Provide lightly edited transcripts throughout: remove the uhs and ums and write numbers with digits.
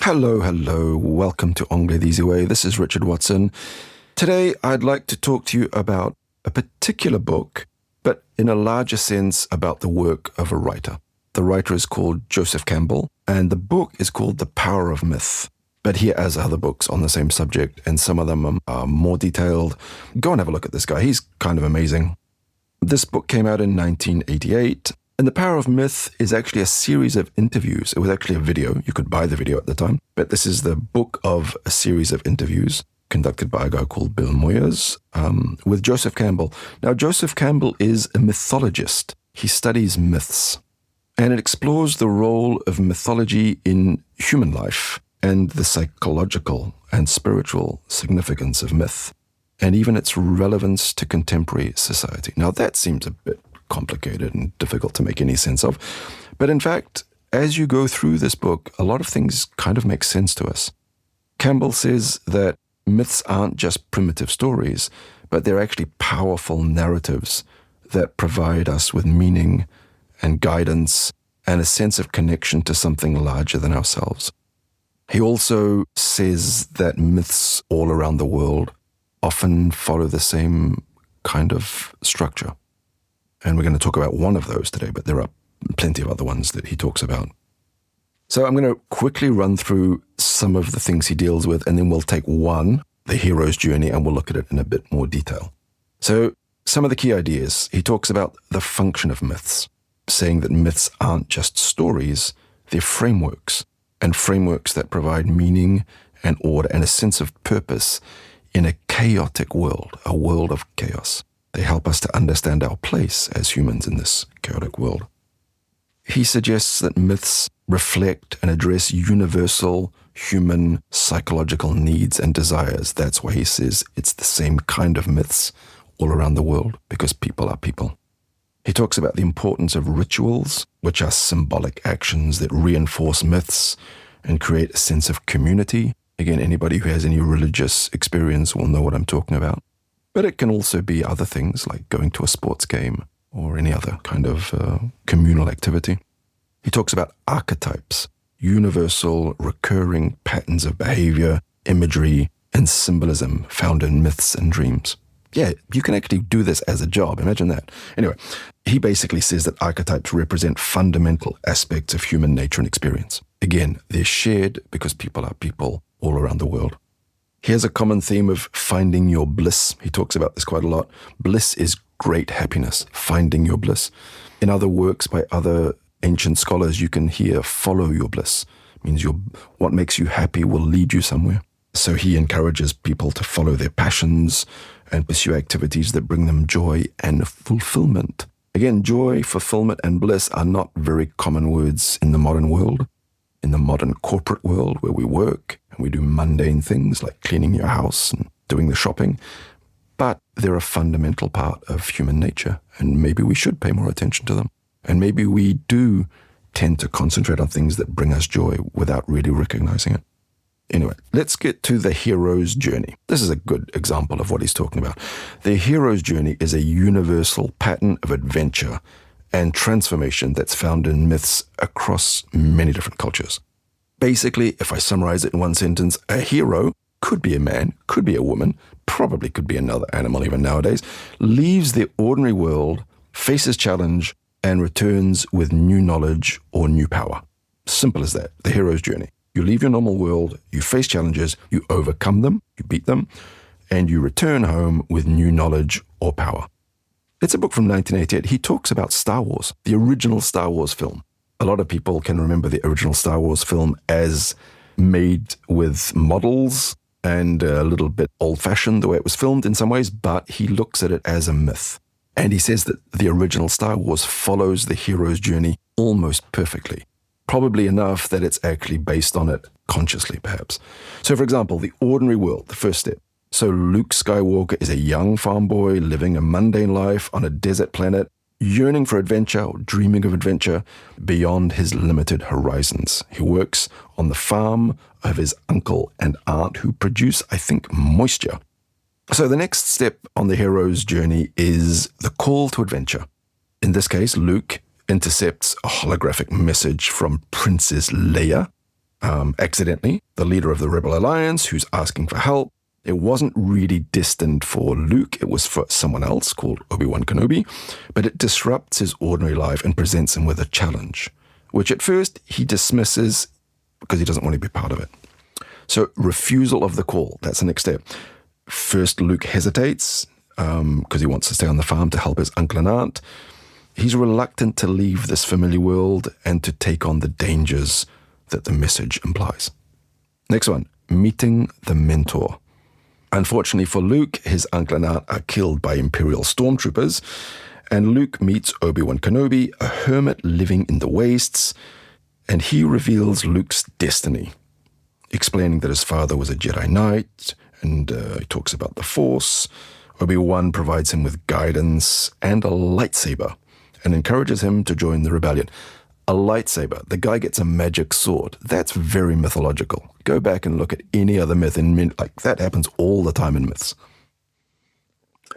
Hello. Welcome to Anglais the Easy Way. This is Richard Watson. Today, I'd like to talk to you about a particular book, but in a larger sense about the work of a writer. The writer is called Joseph Campbell, and the book is called The Power of Myth. But he has other books on the same subject, and some of them are more detailed. Go and have a look at this guy. He's kind of amazing. This book came out in 1988. And The Power of Myth is actually a series of interviews. It was actually a video. You could buy the video at the time. But this is the book of a series of interviews conducted by a guy called Bill Moyers with Joseph Campbell. Now, Joseph Campbell is a mythologist. He studies myths. And it explores the role of mythology in human life and the psychological and spiritual significance of myth, and even its relevance to contemporary society. Now, that seems a bit complicated and difficult to make any sense of. But in fact, as you go through this book, a lot of things kind of make sense to us. Campbell says that myths aren't just primitive stories, but they're actually powerful narratives that provide us with meaning and guidance and a sense of connection to something larger than ourselves. He also says that myths all around the world often follow the same kind of structure. And we're going to talk about one of those today, but there are plenty of other ones that he talks about. So I'm going to quickly run through some of the things he deals with, and then we'll take one, the hero's journey, and we'll look at it in a bit more detail. So some of the key ideas. He talks about the function of myths, saying that myths aren't just stories, they're frameworks, and frameworks that provide meaning and order and a sense of purpose in a chaotic world, a world of chaos. They help us to understand our place as humans in this chaotic world. He suggests that myths reflect and address universal human psychological needs and desires. That's why he says it's the same kind of myths all around the world, because people are people. He talks about the importance of rituals, which are symbolic actions that reinforce myths and create a sense of community. Again, anybody who has any religious experience will know what I'm talking about. But it can also be other things like going to a sports game or any other kind of communal activity. He talks about archetypes, universal recurring patterns of behavior, imagery, and symbolism found in myths and dreams. Yeah, you can actually do this as a job. Imagine that. Anyway, he basically says that archetypes represent fundamental aspects of human nature and experience. Again, they're shared because people are people all around the world. Here's a common theme of finding your bliss. He talks about this quite a lot. Bliss is great happiness, finding your bliss. In other works by other ancient scholars, you can hear follow your bliss. It means what makes you happy will lead you somewhere. So he encourages people to follow their passions and pursue activities that bring them joy and fulfillment. Again, joy, fulfillment, and bliss are not very common words in the modern world. In the modern corporate world where we work and we do mundane things like cleaning your house and doing the shopping, but they're a fundamental part of human nature, and maybe we should pay more attention to them. And maybe we do tend to concentrate on things that bring us joy without really recognizing it. Anyway, let's get to the hero's journey. This is a good example of what he's talking about. The hero's journey is a universal pattern of adventure and transformation that's found in myths across many different cultures. Basically, if I summarize it in one sentence, a hero could be a man, could be a woman, probably could be another animal even nowadays, leaves the ordinary world, faces challenge, and returns with new knowledge or new power. Simple as that, the hero's journey. You leave your normal world, you face challenges, you overcome them, you beat them, and you return home with new knowledge or power. It's a book from 1988. He talks about Star Wars, the original Star Wars film. A lot of people can remember the original Star Wars film as made with models and a little bit old-fashioned the way it was filmed in some ways, but he looks at it as a myth. And he says that the original Star Wars follows the hero's journey almost perfectly. Probably enough that it's actually based on it consciously, perhaps. So, for example, the ordinary world, the first step. So Luke Skywalker is a young farm boy living a mundane life on a desert planet, yearning for adventure or dreaming of adventure beyond his limited horizons. He works on the farm of his uncle and aunt who produce, I think, moisture. So the next step on the hero's journey is the call to adventure. In this case, Luke intercepts a holographic message from Princess Leia, accidentally, the leader of the Rebel Alliance who's asking for help. It wasn't really destined for Luke. It was for someone else called Obi-Wan Kenobi, but it disrupts his ordinary life and presents him with a challenge, which at first he dismisses because he doesn't want to be part of it. So refusal of the call, that's the next step. First, Luke hesitates because he wants to stay on the farm to help his uncle and aunt. He's reluctant to leave this familiar world and to take on the dangers that the message implies. Next one, meeting the mentor. Unfortunately for Luke, his uncle and aunt are killed by Imperial stormtroopers, and Luke meets Obi-Wan Kenobi, a hermit living in the wastes, and he reveals Luke's destiny, explaining that his father was a Jedi Knight, and he talks about the Force. Obi-Wan provides him with guidance and a lightsaber and encourages him to join the rebellion. A lightsaber. The guy gets a magic sword. That's very mythological. Go back and look at any other myth like that happens all the time in myths.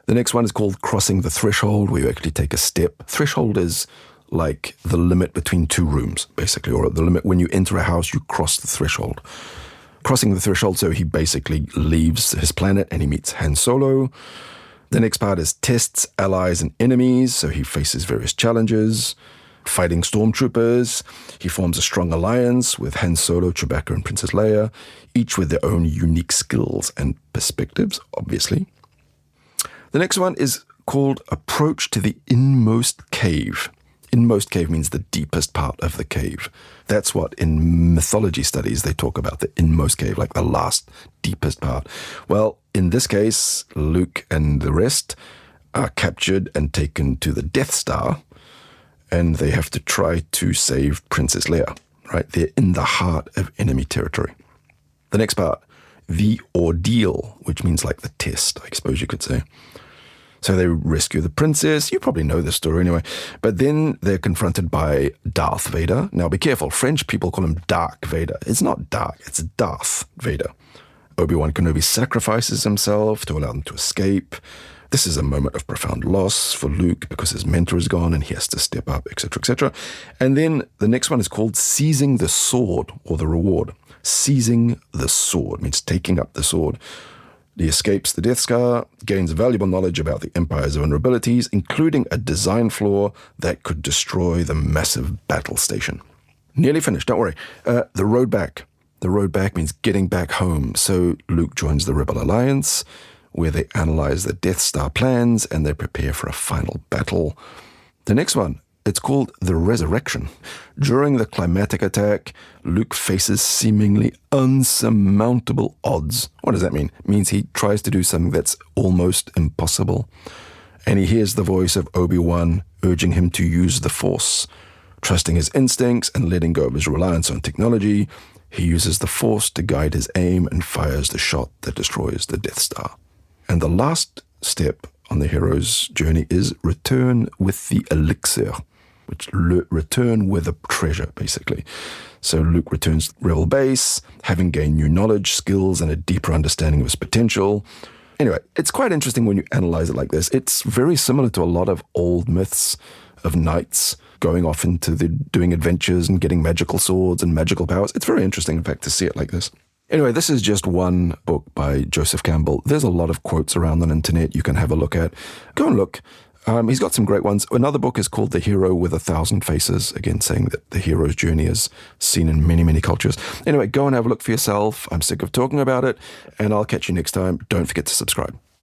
The next one is called crossing the threshold, where you actually take a step. Threshold is like the limit between two rooms, basically, or the limit when you enter a house, you cross the threshold. Crossing the threshold, so he basically leaves his planet and he meets Han Solo. The next part is tests allies and enemies, so he faces various challenges. Fighting stormtroopers, he forms a strong alliance with Han Solo, Chewbacca, and Princess Leia, each with their own unique skills and perspectives, obviously. The next one is called Approach to the Inmost Cave. Inmost cave means the deepest part of the cave. That's what in mythology studies they talk about, the inmost cave, like the last, deepest part. Well, in this case, Luke and the rest are captured and taken to the Death Star, and they have to try to save Princess Leia, right? They're in the heart of enemy territory. The next part, the ordeal, which means like the test, I suppose you could say. So they rescue the princess. You probably know this story anyway. But then they're confronted by Darth Vader. Now be careful, French people call him Dark Vader. It's not dark, it's Darth Vader. Obi-Wan Kenobi sacrifices himself to allow them to escape. This is a moment of profound loss for Luke because his mentor is gone and he has to step up, etc., etc. And then the next one is called Seizing the Sword, or the reward. Seizing the sword means taking up the sword. He escapes the Death Star, gains valuable knowledge about the Empire's vulnerabilities, including a design flaw that could destroy the massive battle station. Nearly finished, don't worry. The road back. The road back means getting back home. So Luke joins the Rebel Alliance, where they analyze the Death Star plans and they prepare for a final battle. The next one, it's called the Resurrection. During the climatic attack, Luke faces seemingly unsurmountable odds. What does that mean? It means he tries to do something that's almost impossible. And he hears the voice of Obi-Wan urging him to use the Force. Trusting his instincts and letting go of his reliance on technology, he uses the Force to guide his aim and fires the shot that destroys the Death Star. And the last step on the hero's journey is return with the elixir, which return with a treasure, basically. So Luke returns to Rebel base, having gained new knowledge, skills, and a deeper understanding of his potential. Anyway, it's quite interesting when you analyze it like this. It's very similar to a lot of old myths of knights going off into doing adventures and getting magical swords and magical powers. It's very interesting, in fact, to see it like this. Anyway, this is just one book by Joseph Campbell. There's a lot of quotes around on the internet you can have a look at. Go and look. He's got some great ones. Another book is called The Hero with 1,000 Faces, again saying that the hero's journey is seen in many, many cultures. Anyway, go and have a look for yourself. I'm sick of talking about it, and I'll catch you next time. Don't forget to subscribe.